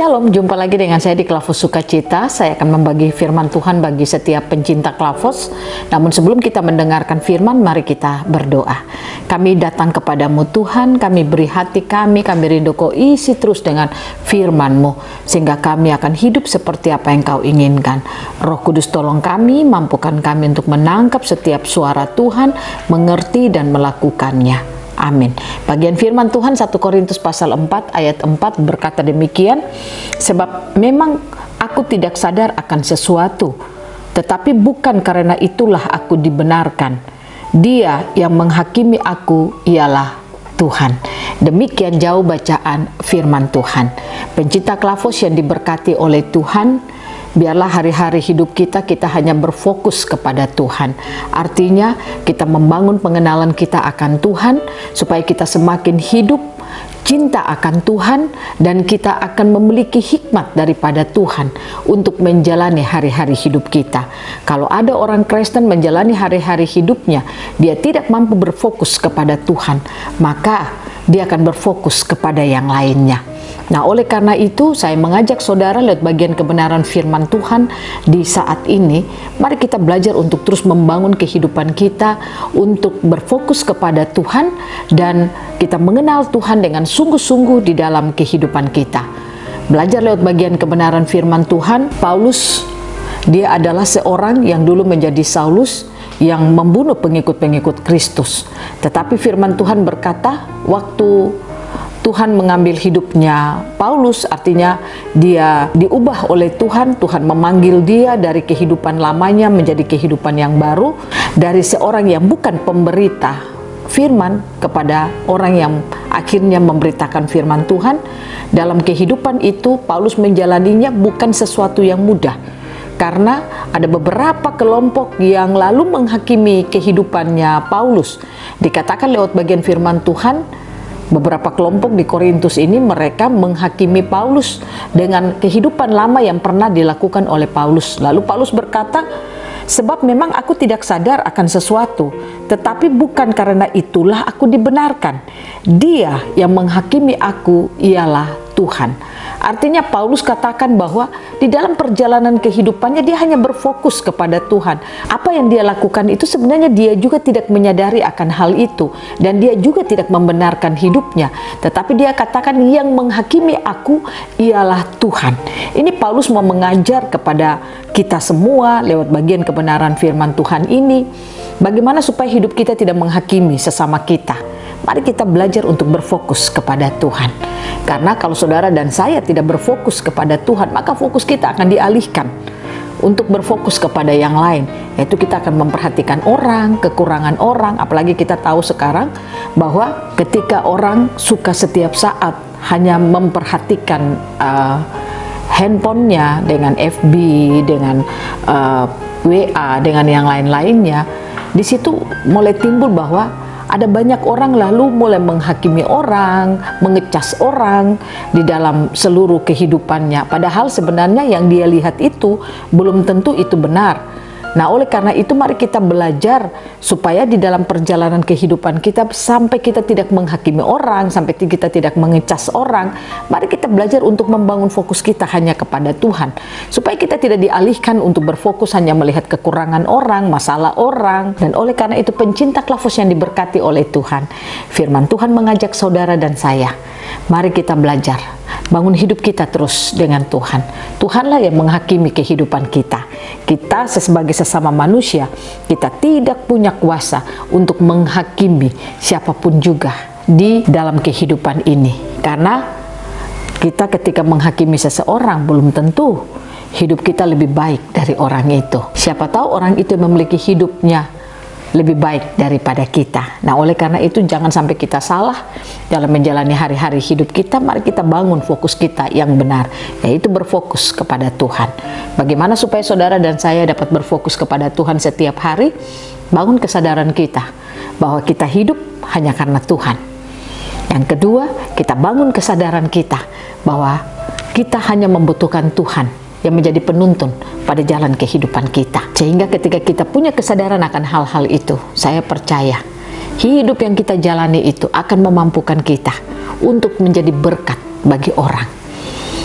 Shalom, jumpa lagi dengan saya di Klavos Sukacita. Saya akan membagi firman Tuhan bagi setiap pencinta Klavos. Namun sebelum kita mendengarkan firman, mari kita berdoa. Kami datang kepadamu Tuhan, kami beri hati kami rindu Kau isi terus dengan firman-Mu, sehingga kami akan hidup seperti apa yang Kau inginkan. Roh Kudus tolong kami, mampukan kami untuk menangkap setiap suara Tuhan, mengerti dan melakukannya. Amin. Bagian firman Tuhan 1 Korintus pasal 4 ayat 4 berkata demikian, sebab memang aku tidak sadar akan sesuatu, tetapi bukan karena itulah aku dibenarkan. Dia yang menghakimi aku ialah Tuhan. Demikian jauh bacaan firman Tuhan. Pencinta Klavos yang diberkati oleh Tuhan, biarlah hari-hari hidup kita hanya berfokus kepada Tuhan. Artinya kita membangun pengenalan kita akan Tuhan, supaya kita semakin hidup cinta akan Tuhan, dan kita akan memiliki hikmat daripada Tuhan untuk menjalani hari-hari hidup kita. Kalau ada orang Kristen menjalani hari-hari hidupnya, dia tidak mampu berfokus kepada Tuhan, maka dia akan berfokus kepada yang lainnya. Nah, oleh karena itu saya mengajak saudara lewat bagian kebenaran firman Tuhan di saat ini, mari kita belajar untuk terus membangun kehidupan kita, untuk berfokus kepada Tuhan, dan kita mengenal Tuhan dengan sungguh-sungguh di dalam kehidupan kita. Belajar lewat bagian kebenaran firman Tuhan, Paulus, dia adalah seorang yang dulu menjadi Saulus, yang membunuh pengikut-pengikut Kristus. Tetapi firman Tuhan berkata, waktu Tuhan mengambil hidupnya Paulus, artinya dia diubah oleh Tuhan. Tuhan memanggil dia dari kehidupan lamanya menjadi kehidupan yang baru, dari seorang yang bukan pemberita firman kepada orang yang akhirnya memberitakan firman Tuhan. Dalam kehidupan itu Paulus menjalaninya bukan sesuatu yang mudah, karena ada beberapa kelompok yang lalu menghakimi kehidupannya Paulus. Dikatakan lewat bagian firman Tuhan, beberapa kelompok di Korintus ini mereka menghakimi Paulus dengan kehidupan lama yang pernah dilakukan oleh Paulus. Lalu Paulus berkata, sebab memang aku tidak sadar akan sesuatu, tetapi bukan karena itulah aku dibenarkan. Dia yang menghakimi aku ialah Tuhan. Artinya Paulus katakan bahwa di dalam perjalanan kehidupannya dia hanya berfokus kepada Tuhan. Apa yang dia lakukan itu sebenarnya dia juga tidak menyadari akan hal itu, dan dia juga tidak membenarkan hidupnya. Tetapi dia katakan yang menghakimi aku ialah Tuhan. Ini Paulus mau mengajar kepada kita semua lewat bagian kebenaran firman Tuhan ini, bagaimana supaya hidup kita tidak menghakimi sesama kita. Mari kita belajar untuk berfokus kepada Tuhan. Karena kalau saudara dan saya tidak berfokus kepada Tuhan, maka fokus kita akan dialihkan untuk berfokus kepada yang lain. Yaitu kita akan memperhatikan orang, kekurangan orang. Apalagi kita tahu sekarang bahwa ketika orang suka setiap saat hanya memperhatikan handphonenya dengan FB, dengan WA, dengan yang lain-lainnya, di situ mulai timbul bahwa ada banyak orang lalu mulai menghakimi orang, mengecas orang di dalam seluruh kehidupannya. Padahal sebenarnya yang dia lihat itu belum tentu itu benar. Nah, oleh karena itu mari kita belajar supaya di dalam perjalanan kehidupan kita, sampai kita tidak menghakimi orang, sampai kita tidak mengecas orang, mari kita belajar untuk membangun fokus kita hanya kepada Tuhan, supaya kita tidak dialihkan untuk berfokus hanya melihat kekurangan orang, masalah orang. Dan oleh karena itu pencinta Klavos yang diberkati oleh Tuhan, firman Tuhan mengajak saudara dan saya, mari kita belajar bangun hidup kita terus dengan Tuhan. Tuhanlah yang menghakimi kehidupan kita. Kita sebagai sesama manusia, kita tidak punya kuasa untuk menghakimi siapapun juga di dalam kehidupan ini. Karena kita ketika menghakimi seseorang, belum tentu hidup kita lebih baik dari orang itu. Siapa tahu orang itu memiliki hidupnya lebih baik daripada kita. Nah, oleh karena itu jangan sampai kita salah dalam menjalani hari-hari hidup kita. Mari kita bangun fokus kita yang benar, yaitu berfokus kepada Tuhan. Bagaimana supaya saudara dan saya dapat berfokus kepada Tuhan setiap hari? Bangun kesadaran kita bahwa kita hidup hanya karena Tuhan. Yang kedua, kita bangun kesadaran kita bahwa kita hanya membutuhkan Tuhan yang menjadi penuntun pada jalan kehidupan kita. Sehingga ketika kita punya kesadaran akan hal-hal itu, saya percaya hidup yang kita jalani itu akan memampukan kita untuk menjadi berkat bagi orang.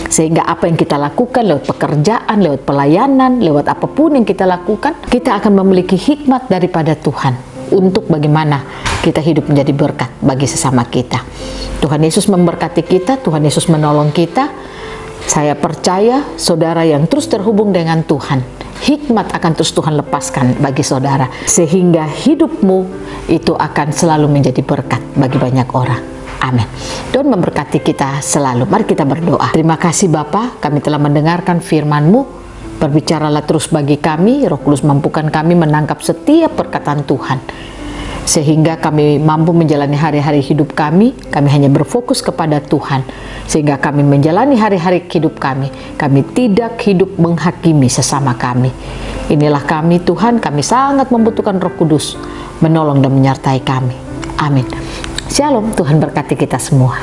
Sehingga apa yang kita lakukan lewat pekerjaan, lewat pelayanan, lewat apapun yang kita lakukan, kita akan memiliki hikmat daripada Tuhan untuk bagaimana kita hidup menjadi berkat bagi sesama kita. Tuhan Yesus memberkati kita, Tuhan Yesus menolong kita. Saya percaya saudara yang terus terhubung dengan Tuhan, hikmat akan terus Tuhan lepaskan bagi saudara, sehingga hidupmu itu akan selalu menjadi berkat bagi banyak orang. Amin. Tuhan memberkati kita selalu. Mari kita berdoa. Terima kasih Bapa, kami telah mendengarkan firman-Mu. Berbicaralah terus bagi kami, Roh Kudus mampukan kami menangkap setiap perkataan Tuhan, sehingga kami mampu menjalani hari-hari hidup kami hanya berfokus kepada Tuhan, sehingga kami menjalani hari-hari hidup kami tidak hidup menghakimi sesama kami. Inilah kami Tuhan, kami sangat membutuhkan Roh Kudus menolong dan menyertai kami. Amin. Shalom, Tuhan berkati kita semua.